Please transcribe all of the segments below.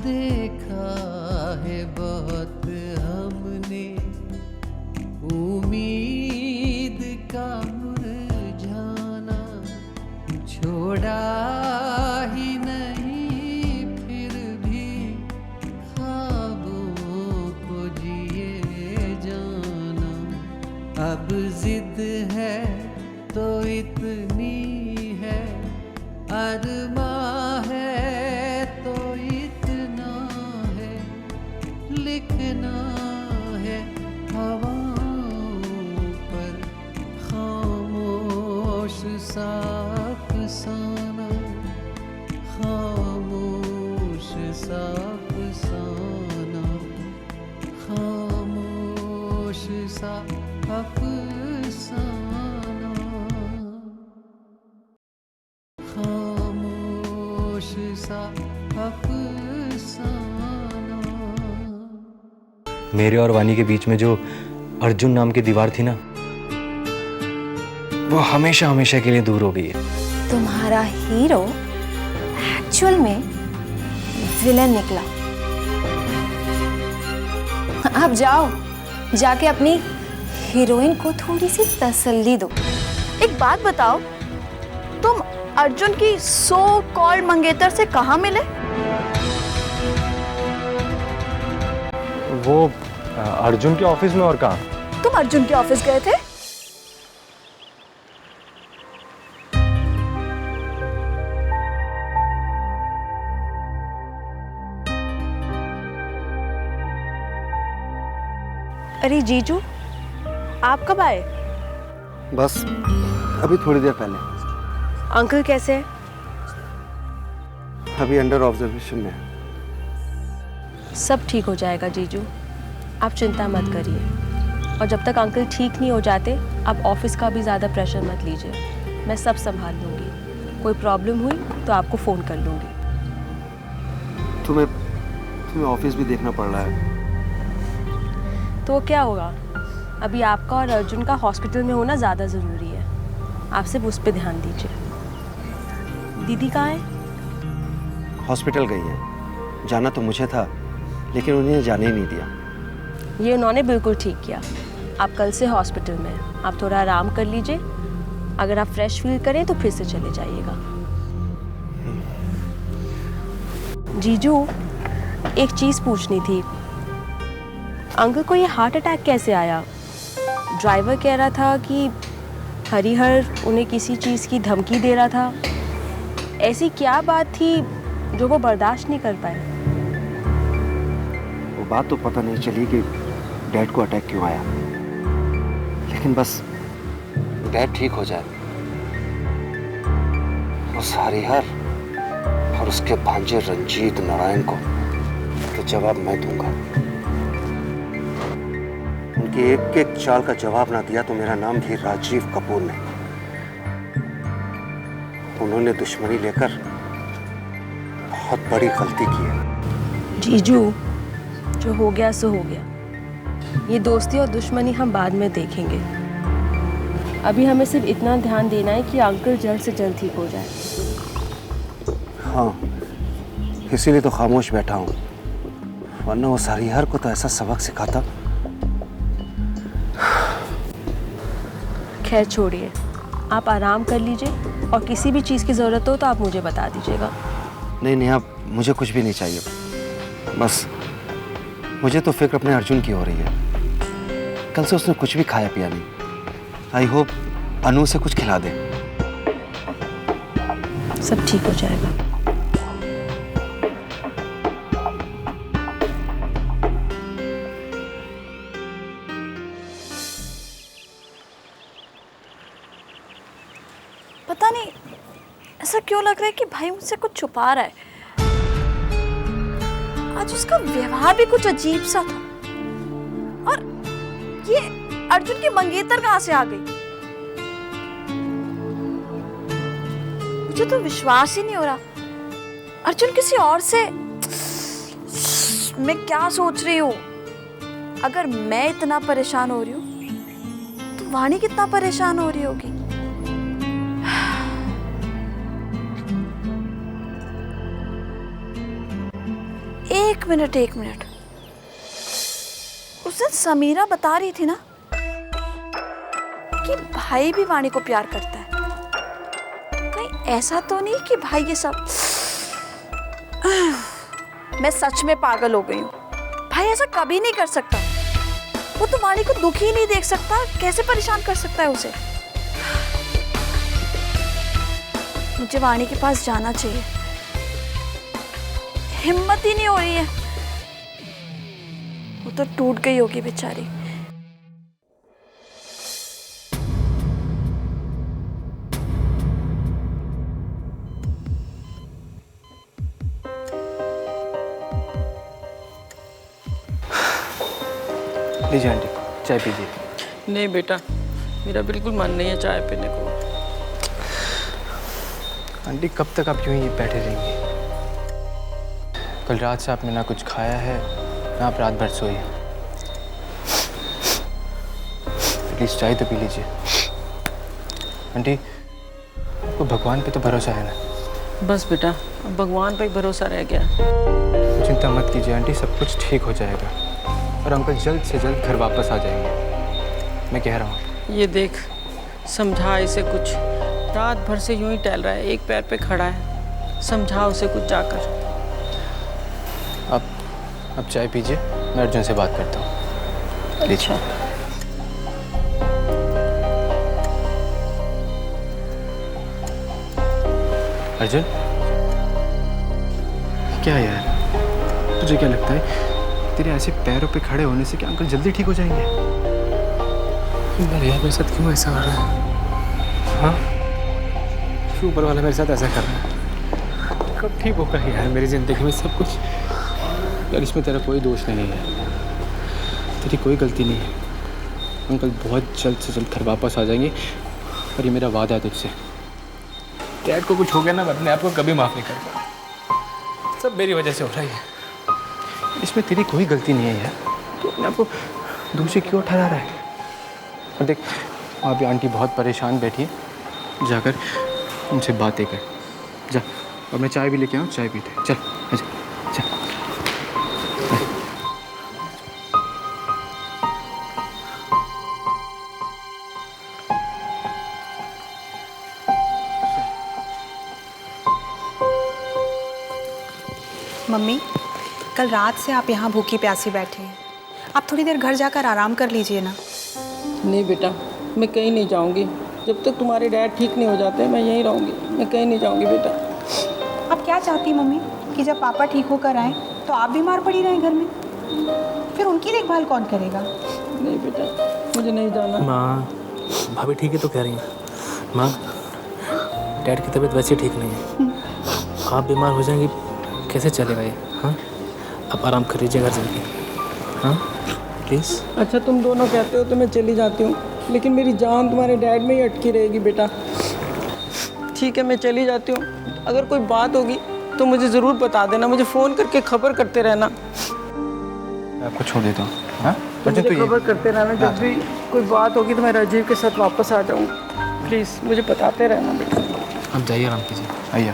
देखा है बहुत हमने उम्मीद का मुरझाना, छोड़ा ही नहीं फिर भी ख्वाबों को जिए जाना। अब जिद है तो इतनी है, अरमा है तो इतना है, लिखना है हवाओं पर खामोश सा अफसाना, खामोश सा अफसाना, खामोश सा अफसाना, खामोश सा अफसाना। मेरे और वानी के बीच में जो अर्जुन नाम की दीवार थी ना, वो हमेशा हमेशा के लिए दूर हो गई है। तुम्हारा हीरो एक्चुअल में विलन निकला। अब जाओ, जाके अपनी हीरोइन को थोड़ी सी तसल्ली दो। एक बात बताओ, तुम अर्जुन की सो कॉल्ड मंगेतर से कहाँ मिले? वो अर्जुन के ऑफिस में। और कहाँ? तुम अर्जुन के ऑफिस गए थे? अरे जीजू, आप कब आए? बस अभी थोड़ी देर पहले। अंकल कैसे हैं? अभी अंडर ऑब्जर्वेशन में है। सब ठीक हो जाएगा जीजू, आप चिंता मत करिए। और जब तक अंकल ठीक नहीं हो जाते, आप ऑफिस का भी ज़्यादा प्रेशर मत लीजिए। मैं सब संभाल लूँगी। कोई प्रॉब्लम हुई तो आपको फ़ोन कर लूँगी। तुम्हें ऑफिस भी देखना पड़ रहा है। तो क्या होगा, अभी आपका और अर्जुन का हॉस्पिटल में होना ज़्यादा ज़रूरी है। आप सिर्फ उस पर ध्यान दीजिए। दीदी कहाँ है? हॉस्पिटल गई है। जाना तो मुझे था, लेकिन उन्हें जाने ही नहीं दिया। ये उन्होंने बिल्कुल ठीक किया। आप कल से हॉस्पिटल में हैं। आप थोड़ा आराम कर लीजिए। अगर आप फ्रेश फील करें तो फिर से चले जाइएगा। जीजू, एक चीज़ पूछनी थी। अंकल को ये हार्ट अटैक कैसे आया? ड्राइवर कह रहा था कि हरिहर उन्हें किसी चीज़ की धमकी दे रहा था। ऐसी क्या बात थी जो वो बर्दाश्त नहीं कर पाए? वो बात तो पता नहीं चली कि डैड को अटैक क्यों आया, लेकिन बस डैड ठीक हो जाए। उस हरिहर और उसके भांजे रंजीत नारायण को तो जवाब मैं दूंगा। उनकी एक एक चाल का जवाब ना दिया तो मेरा नाम भी राजीव कपूर नहीं। उन्होंने दुश्मनी लेकर बहुत बड़ी गलती की है। जीजू, जो हो गया सो हो गया। ये दोस्ती और दुश्मनी हम बाद में देखेंगे। अभी हमें सिर्फ इतना ध्यान देना है कि अंकल जल्द से जल्द ठीक हो जाए। हाँ, इसीलिए तो खामोश बैठा हूँ, वरना उस हरिहर को तो ऐसा सबक सिखाता। खैर छोड़िए, आप आराम कर लीजिए और किसी भी चीज़ की ज़रूरत हो तो आप मुझे बता दीजिएगा। नहीं नहीं, अब मुझे कुछ भी नहीं चाहिए। बस मुझे तो फिक्र अपने अर्जुन की हो रही है। कल से उसने कुछ भी खाया पिया नहीं। आई होप अनु से कुछ खिला दे। सब ठीक हो जाएगा। पता नहीं ऐसा क्यों लग रहा है कि भाई मुझसे कुछ छुपा रहा है। आज उसका व्यवहार भी कुछ अजीब सा था। और ये अर्जुन की मंगेतर कहाँ से आ गई? मुझे तो विश्वास ही नहीं हो रहा। अर्जुन किसी और से। मैं क्या सोच रही हूँ? अगर मैं इतना परेशान हो रही हूँ तो वाणी कितना परेशान हो रही होगी। एक मिनट। उस दिन समीरा बता रही थी ना कि भाई भी वाणी को प्यार करता है। कहीं ऐसा तो नहीं कि भाई ये सब। मैं सच में पागल हो गई हूँ। भाई ऐसा कभी नहीं कर सकता। वो तो वाणी को दुखी नहीं देख सकता, कैसे परेशान कर सकता है उसे। मुझे वाणी के पास जाना चाहिए। हिम्मत ही नहीं हो रही है। वो तो टूट गई होगी बेचारी। लीजिए आंटी, चाय पीजिए। नहीं बेटा, मेरा बिल्कुल मन नहीं है चाय पीने को। आंटी कब तक आप यूं ही बैठे रहेंगे? कल रात से आपने ना कुछ खाया है ना आप रात भर सोई। प्लीज चाय तो पी लीजिए। आंटी, आपको भगवान पे तो भरोसा है ना? बस बेटा, अब भगवान पे ही भरोसा रह गया। चिंता मत कीजिए आंटी, सब कुछ ठीक हो जाएगा और अंकल जल्द से जल्द घर वापस आ जाएंगे। मैं कह रहा हूँ। ये देख, समझा इसे कुछ। रात भर से यूं ही टहल रहा है, एक पैर पे खड़ा है। समझा उसे कुछ जाकर। आप चाय पीजिए, मैं अर्जुन से बात करता हूँ। अच्छा। अर्जुन, क्या यार, तुझे क्या लगता है तेरे ऐसे पैरों पे खड़े होने से क्या अंकल जल्दी ठीक हो जाएंगे? यार मेरे साथ क्यों ऐसा हो रहा है? हाँ, क्यों ऊपर वाला मेरे साथ ऐसा कर रहा है? कब ठीक होगा यार मेरी ज़िंदगी में सब कुछ? यार इसमें तेरा कोई दोष नहीं है, तेरी कोई गलती नहीं है। अंकल बहुत जल्द से जल्द घर वापस आ जाएंगे और ये मेरा वादा है तुझसे। डैड को कुछ हो गया ना, मैं अपने आप को कभी माफ़ नहीं करता। सब मेरी वजह से हो रहा है। इसमें तेरी कोई गलती नहीं है यार, तू अपने आप को दूसरे क्यों ठहरा रहा है? और देख, वहाँ पे आंटी बहुत परेशान बैठी है, जाकर उनसे बातें कर जा। और मैं चाय भी लेके आऊँ, चाय पीते। चल आजा, चल। मम्मी, कल रात से आप यहाँ भूखी प्यासी बैठी हैं। आप थोड़ी देर घर जाकर आराम कर लीजिए ना। नहीं बेटा, मैं कहीं नहीं जाऊंगी। जब तक तुम्हारे डैड ठीक नहीं हो जाते मैं यहीं रहूंगी। मैं कहीं नहीं जाऊंगी बेटा। आप क्या चाहती मम्मी कि जब पापा ठीक होकर आए तो आप बीमार पड़ी रहें घर में? फिर उनकी देखभाल कौन करेगा? नहीं बेटा, मुझे नहीं जाना। माँ, भाभी ठीक है तो कह रही हैं। माँ, डैड की तबीयत वैसे ठीक नहीं है। आप बीमार हो जाएंगी, कैसे चलेगा ये? हाँ, आप आराम कर लीजिए घर जाके। हाँ प्लीज़। अच्छा, तुम दोनों कहते हो तो मैं चली जाती हूँ, लेकिन मेरी जान तुम्हारे डैड में ही अटकी रहेगी बेटा। ठीक है, मैं चली जाती हूँ। अगर कोई बात होगी तो मुझे ज़रूर बता देना। मुझे फ़ोन करके खबर करते रहना। मैं आपको छोड़ देता हूँ। हाँ, मुझे खबर करते रहना। जब भी कोई बात होगी तो मैं राजीव के साथ वापस आ जाऊँगी। प्लीज़ मुझे बताते रहना बेटा। आप जाइए, आराम कीजिए। आइए।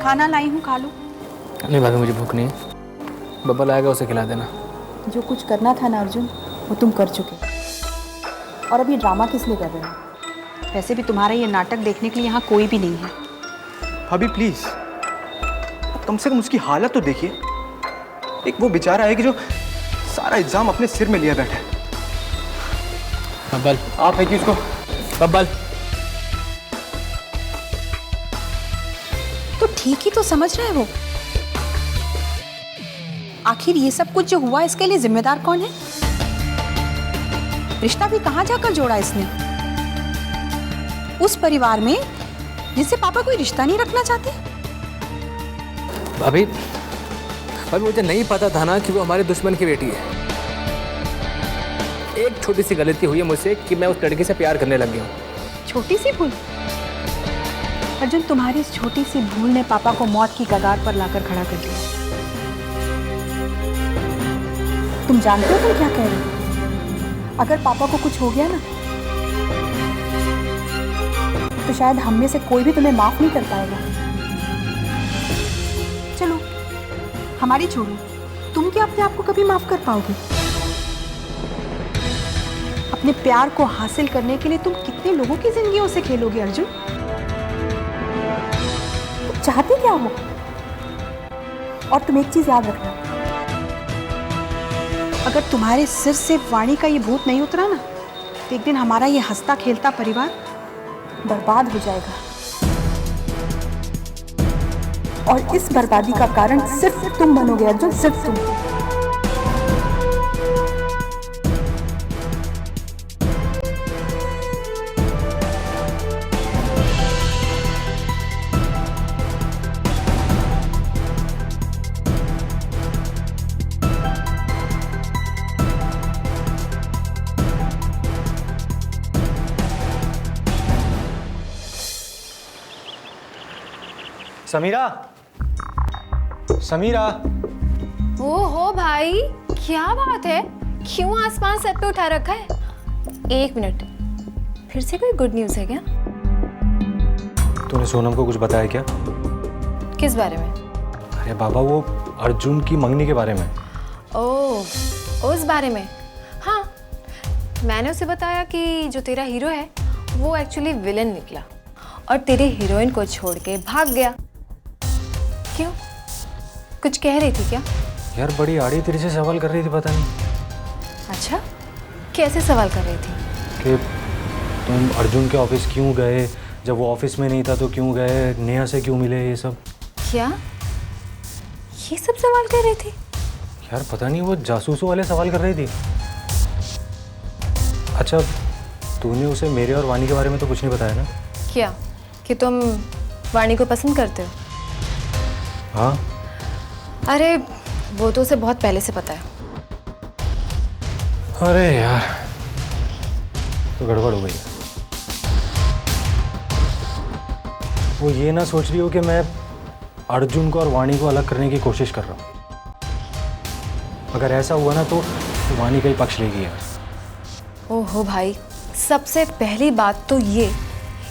खाना लाई हूँ, खा लो। नहीं भाभी, मुझे भूख नहीं है। बब्बल आएगा, उसे खिला देना। जो कुछ करना था ना अर्जुन, वो तुम कर चुके। और अभी ड्रामा किस लिए कर रहे हो? वैसे भी तुम्हारा ये नाटक देखने के लिए यहाँ कोई भी नहीं है। भाभी प्लीज, कम से कम उसकी हालत तो देखिए। एक वो बेचारा है कि जो सारा इल्जाम अपने सिर में लिया बैठा है। बब्बल, आप है कि उसको बब्बल। तो ठीक ही तो समझ रहे हैं वो। आखिर ये सब कुछ जो हुआ इसके लिए जिम्मेदार कौन है? रिश्ता भी कहाँ जाकर जोड़ा इसने? उस परिवार में जिससे पापा कोई रिश्ता नहीं रखना चाहते। भाभी, मुझे नहीं पता था ना कि वो हमारे दुश्मन की बेटी है। एक छोटी सी गलती हुई है मुझसे कि मैं उस लड़की से प्यार करने लग गया हूँ। छोटी सी भूल? अर्जुन, तुम्हारी इस छोटी सी भूल ने पापा को मौत की कगार पर लाकर खड़ा कर दिया। तुम जानते हो तुम क्या कह रहे हो? अगर पापा को कुछ हो गया ना, तो शायद हम में से कोई भी तुम्हें माफ नहीं कर पाएगा। हमारी छोड़ो, तुम क्या अपने आप को कभी माफ कर पाओगे? अपने प्यार को हासिल करने के लिए तुम कितने लोगों की जिंदगियों से खेलोगे अर्जुन? तुम चाहते क्या हो? और तुम एक चीज याद रखना, अगर तुम्हारे सिर से वाणी का ये भूत नहीं उतरा ना, तो एक दिन हमारा ये हंसता खेलता परिवार बर्बाद हो जाएगा। और इस बर्बादी का कारण सिर्फ तुम बनोगे अर्जुन, सिर्फ तुम। समीरा, समीरा। ओहो भाई, क्या बात है? क्यों आसमान सर पे उठा रखा है? एक मिनट, फिर से कोई गुड न्यूज़ है क्या? तूने सोनम को कुछ बताया क्या? किस बारे में? अरे बाबा, वो अर्जुन की मंगनी के बारे में। ओह, उस बारे में। हाँ, मैंने उसे बताया कि जो तेरा हीरो है वो एक्चुअली विलन निकला और तेरी हीरोइन को छोड़ के भाग गया। क्यों, कुछ कह रही थी क्या? यार बड़ी आड़ी तेरे से सवाल कर रही थी, पता नहीं। अच्छा, कैसे सवाल कर रही थी? कि तुम अर्जुन के ऑफिस क्यों गए, जब वो ऑफिस में नहीं था तो क्यों गए, नेहा से क्यों मिले, ये सब। क्या ये सब सवाल कर रही थी? यार पता नहीं, वो जासूसों वाले सवाल कर रही थी। अच्छा, तूने उसे मेरे और वानी के बारे में तो कुछ नहीं बताया ना? क्या कि तुम वाणी को पसंद करते हो? हाँ। अरे वो तो उसे बहुत पहले से पता है। अरे यार, तो गड़बड़ हो गई। वो ये ना सोच रही हो कि मैं अर्जुन को और वाणी को अलग करने की कोशिश कर रहा हूँ। अगर ऐसा हुआ ना तो वाणी का ही पक्ष लेगी यार। ओहो भाई, सबसे पहली बात तो ये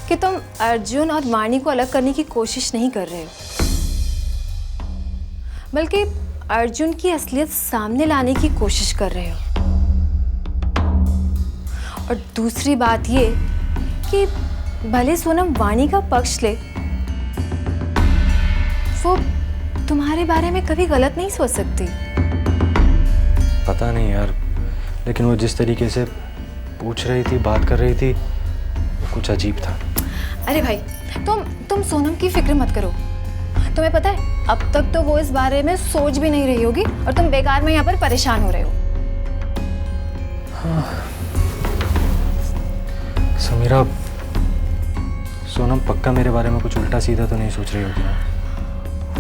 कि तुम अर्जुन और वाणी को अलग करने की कोशिश नहीं कर रहे हो, बल्कि अर्जुन की असलियत सामने लाने की कोशिश कर रहे हो। और दूसरी बात ये कि भले सोनम वाणी का पक्ष ले, वो तुम्हारे बारे में कभी गलत नहीं सोच सकती। पता नहीं यार, लेकिन वो जिस तरीके से पूछ रही थी, बात कर रही थी, वो कुछ अजीब था। अरे भाई, तुम सोनम की फिक्र मत करो। तुम्हें पता है, अब तक तो वो इस बारे में सोच भी नहीं रही होगी और तुम बेकार में यहाँ पर परेशान हो रहे हो। हाँ। समीरा, सोनम पक्का मेरे बारे में कुछ उल्टा सीधा तो नहीं सोच रही होगी ना?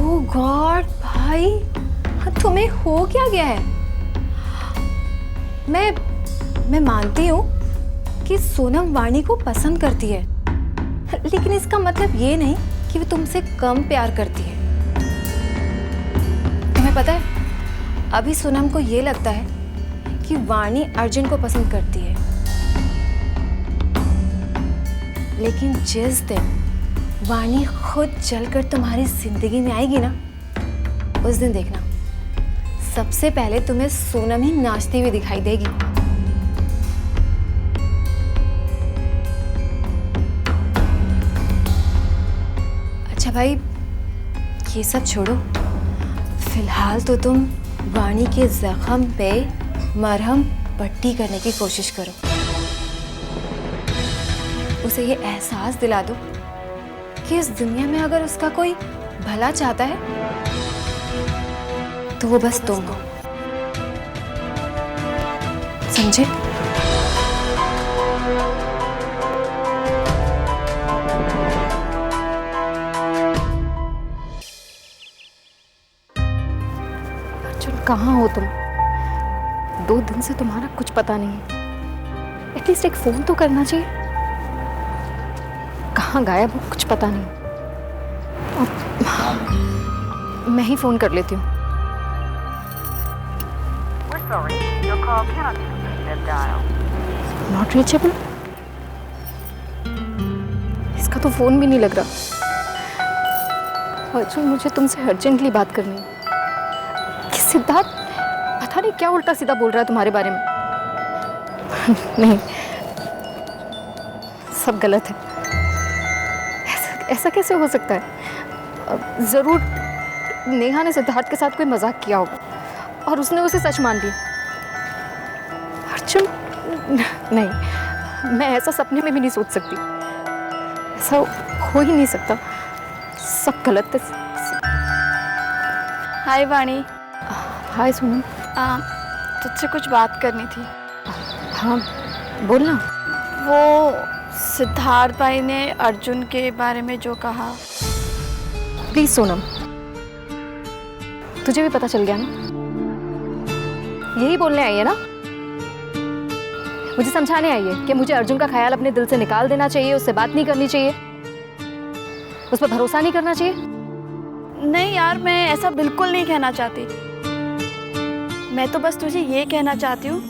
ओह गॉड भाई, तुम्हें हो क्या गया है? मैं मानती हूँ कि सोनम वाणी को पसंद करती है, लेकिन इसका मतलब ये नहीं कि वो तुमसे कम प्यार करती है। तुम्हें पता है, अभी सोनम को ये लगता है कि वाणी अर्जुन को पसंद करती है, लेकिन जिस दिन वाणी खुद चलकर तुम्हारी जिंदगी में आएगी ना, उस दिन देखना, सबसे पहले तुम्हें सोनम ही नाचती हुई दिखाई देगी। अच्छा भाई, ये सब छोड़ो, फिलहाल तो तुम वाणी के जख्म पे मरहम पट्टी करने की कोशिश करो। उसे ये एहसास दिला दो कि इस दुनिया में अगर उसका कोई भला चाहता है तो वो बस तुम हो। समझे? अर्जुन, कहाँ हो तुम? 2 दिन से तुम्हारा कुछ पता नहीं है। एटलीस्ट एक फोन तो करना चाहिए। कहाँ गायब हो, कुछ पता नहीं। मैं ही फोन कर लेती हूँ। Not reachable. इसका तो फोन भी नहीं लग रहा। अर्जुन, मुझे तुमसे अर्जेंटली बात करनी है। सिद्धार्थ पता नहीं क्या उल्टा सीधा बोल रहा है तुम्हारे बारे में। नहीं, सब गलत है। ऐसा कैसे हो सकता है? ज़रूर नेहा ने सिद्धार्थ के साथ कोई मजाक किया होगा और उसने उसे सच मान लिया। अर्जुन, नहीं, मैं ऐसा सपने में भी नहीं सोच सकती। ऐसा हो ही नहीं सकता। सब गलत है। हाय वाणी। हाय सोनम। तुझसे कुछ बात करनी थी। हाँ बोलना। वो सिद्धार्थ भाई ने अर्जुन के बारे में जो कहा। प्लीज सोनम, तुझे भी पता चल गया ना? यही बोलने आई है ना? मुझे समझाने आई है कि मुझे अर्जुन का ख्याल अपने दिल से निकाल देना चाहिए, उससे बात नहीं करनी चाहिए, उस पर भरोसा नहीं करना चाहिए। नहीं यार, मैं ऐसा बिल्कुल नहीं कहना चाहती। मैं तो बस तुझे ये कहना चाहती हूँ,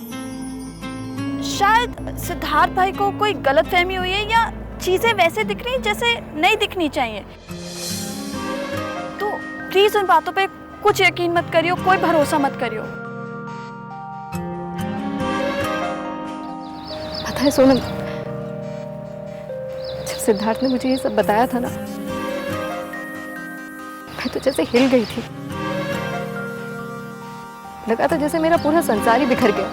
शायद सिद्धार्थ भाई को कोई गलतफहमी हुई है या चीजें वैसे दिख रही जैसे नहीं दिखनी चाहिए। तो प्लीज उन बातों पे कुछ यकीन मत करियो, कोई भरोसा मत करियो। पता है सोनम, जब सिद्धार्थ ने मुझे ये सब बताया था ना, मैं तो जैसे हिल गई थी। लगा था जैसे मेरा पूरा संसार ही बिखर गया।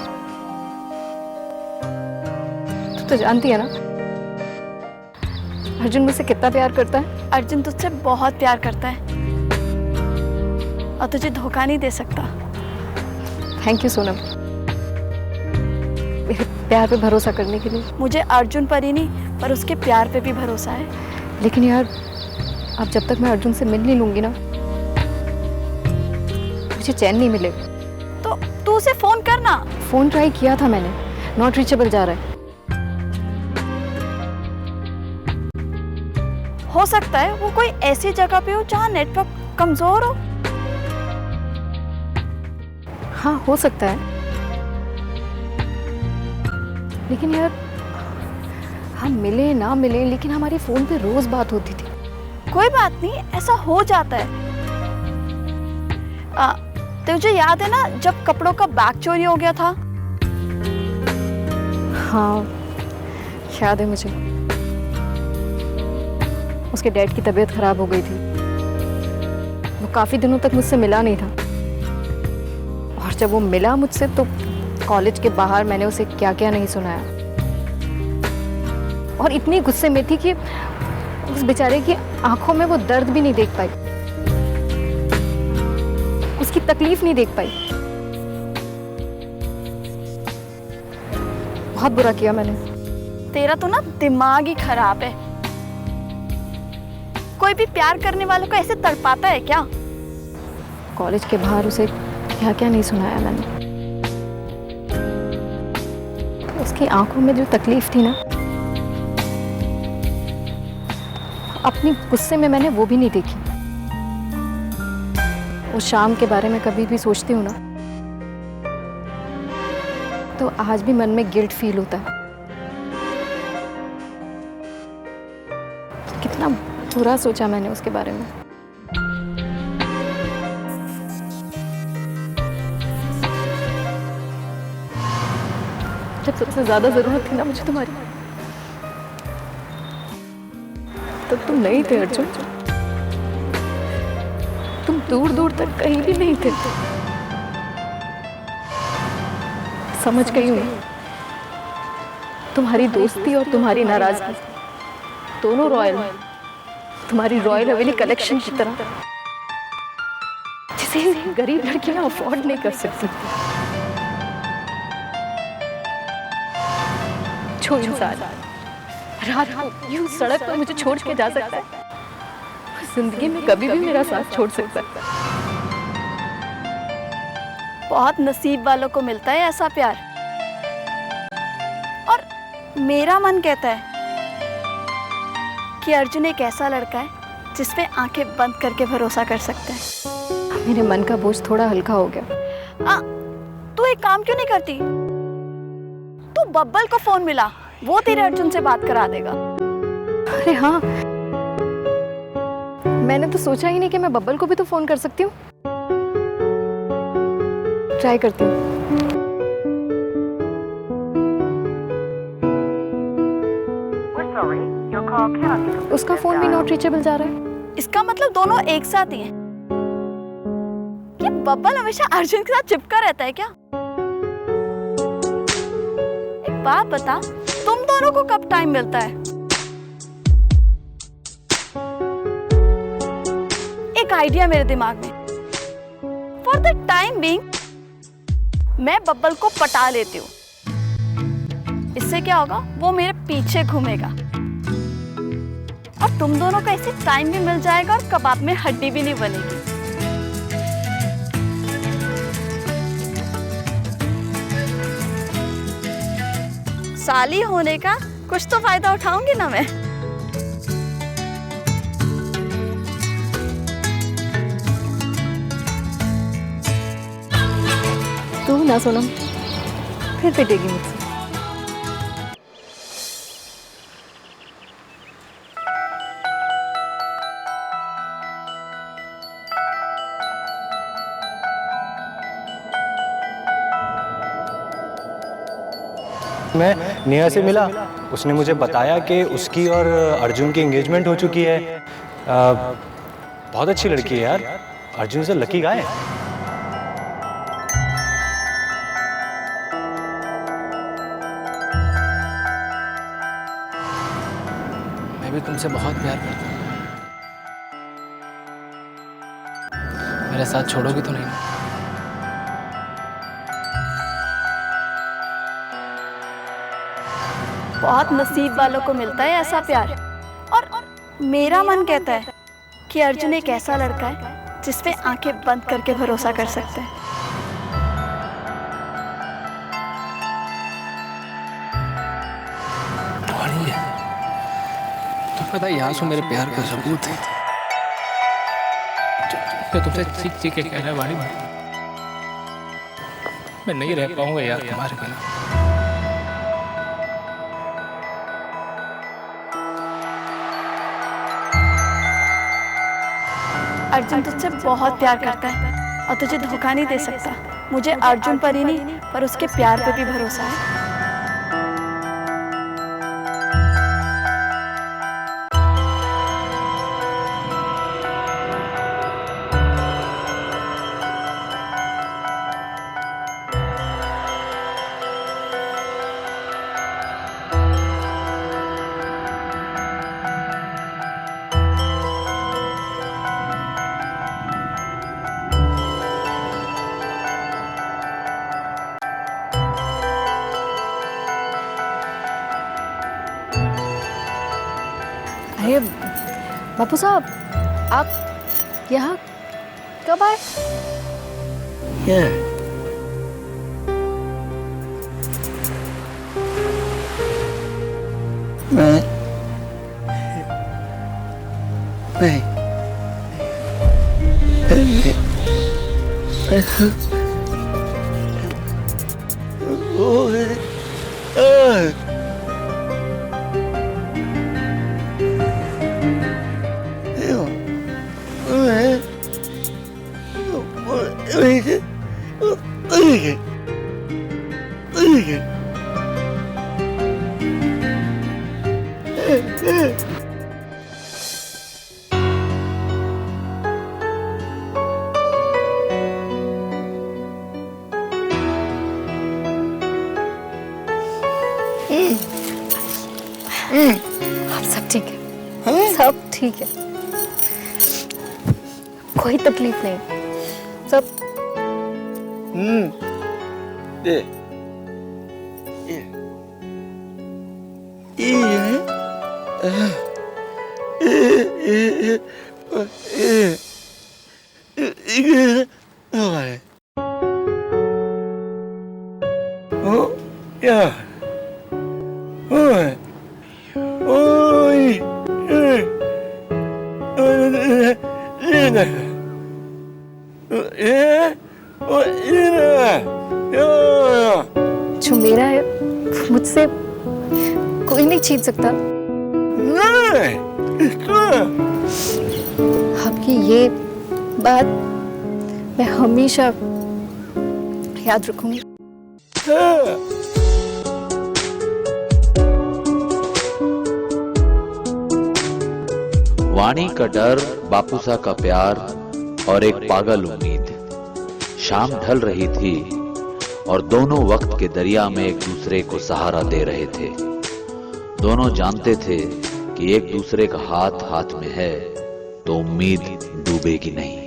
तू तो जानती है ना अर्जुन मुझसे कितना प्यार करता है। अर्जुन तुझसे बहुत प्यार करता है और तुझे धोखा नहीं दे सकता। थैंक यू सोनम, मेरे प्यार पे भरोसा करने के लिए। मुझे अर्जुन पर ही नहीं पर उसके प्यार पे भी भरोसा है। लेकिन यार, अब जब तक मैं अर्जुन से मिल नहीं लूंगी ना, मुझे चैन नहीं मिलेगा। तो तू उसे फोन करना। फोन ट्राई किया था मैंने, नॉट रीचेबल जा रहा है। हो सकता है वो कोई ऐसी जगह पे हो जहाँ नेटवर्क कमजोर हो। हाँ हो सकता है, लेकिन यार हम मिले ना मिले, लेकिन हमारी फोन पे रोज बात होती थी। कोई बात नहीं, ऐसा हो जाता है। तुझे याद है ना जब कपड़ों का बैग चोरी हो गया था? हाँ याद है मुझे। उसके डैड की तबीयत खराब हो गई थी, वो काफी दिनों तक मुझसे मिला नहीं था। और जब वो मिला मुझसे तो कॉलेज के बाहर मैंने उसे क्या क्या नहीं सुनाया, और इतनी गुस्से में थी कि उस बेचारे की आंखों में वो दर्द भी नहीं देख पाई, उसकी तकलीफ नहीं देख पाई। बहुत बुरा किया मैंने। तेरा तो ना दिमाग ही खराब है। कोई भी प्यार करने वालों को ऐसे तड़पाता है क्या? कॉलेज के बाहर उसे क्या क्या नहीं सुनाया मैंने। उसकी आंखों में जो तकलीफ थी ना, अपनी गुस्से में मैंने वो भी नहीं देखी। उस शाम के बारे में कभी भी सोचती हूँ ना, तो आज भी मन में गिल्ट फील होता है। कितना बुरा सोचा मैंने उसके बारे में। जब सबसे ज्यादा जरूरत थी ना मुझे तुम्हारी, तब तुम नहीं थे अर्जुन। तुम दूर दूर तक कहीं भी नहीं थे। समझ गई हूँ, तुम्हारी दोस्ती और तुम्हारी नाराजगी दोनों रॉयल, तुम्हारी रॉयल हवेली कलेक्शन की तरह, जिसे गरीब लड़कियां अफोर्ड नहीं कर सकती। जो इंसान रात को यूं सड़क पर मुझे छोड़ के जा सकता है, जिंदगी में कभी भी मेरा साथ छोड़ सकता है। बहुत नसीब वालों को मिलता है ऐसा प्यार। और मेरा मन कहता है कि अर्जुन एक ऐसा लड़का है जिस पे आंखें बंद करके भरोसा कर सकता है। मेरे मन का बोझ थोड़ा हल्का हो गया। तू एक काम क्यों नहीं करती? तू बब्बल को फोन मिला, वो तेरे अर्जुन से बात करा देगा। अरे हाँ, मैंने तो सोचा ही नहीं कि मैं बब्बल को भी तो फोन कर सकती हूँ। ट्राई करती हूँ। उसका फोन भी नॉट रीचेबल जा रहा है। इसका मतलब दोनों एक साथ ही हैं। ये बब्बल हमेशा अर्जुन के साथ चिपका रहता है क्या? एक बात बता, तुम दोनों को कब टाइम मिलता है? एक आइडिया मेरे दिमाग में। फॉर द टाइम बीइंग मैं बब्बल को पटा लेती हूँ। इससे क्या होगा, वो मेरे पीछे घूमेगा और तुम दोनों का ऐसे टाइम भी मिल जाएगा और कबाब में हड्डी भी नहीं बनेगी। साली होने का कुछ तो फायदा उठाऊंगी ना मैं। तू ना सोनम, फिर पिटेगी मुझसे। मैं नेहा से मिला, उसने मुझे बताया कि उसकी और अर्जुन की एंगेजमेंट हो चुकी है। बहुत अच्छी लड़की है यार, अर्जुन से लकी गाय है। मैं भी तुमसे बहुत प्यार करता हूँ। मेरा साथ छोड़ोगी तो नहीं ना? बहुत नसीब वालों को मिलता है ऐसा प्यार। और मेरा मन कहता है कि अर्जुन एक ऐसा लड़का है जिस पे आंखें बंद करके भरोसा कर सकते हैं। तुम्हारी है तो पता है, आंसू मेरे प्यार का सबूत है। मैं तुमसे चीख चीख के कह रहा है वाणी, मैं नहीं रह पाऊंगा यार तुम्हारे बिना। अर्जुन तुझसे बहुत प्यार करता है और तुझे धोखा नहीं दे सकता। मुझे अर्जुन पर ही नहीं पर उसके प्यार पे भी भरोसा है। अरे बापू साहब, आप यहाँ कब आए? आप सब ठीक है? सब ठीक है, कोई तकलीफ नहीं, सब जो मेरा है मुझसे कोई नहीं छीन सकता। आपकी ये बात मैं हमेशा याद रखूंगी। वाणी का डर, बापूसा का प्यार और एक पागल उम्मीद। शाम ढल रही थी और दोनों वक्त के दरिया में एक दूसरे को सहारा दे रहे थे। दोनों जानते थे कि एक दूसरे का हाथ हाथ में है तो उम्मीद डूबेगी नहीं।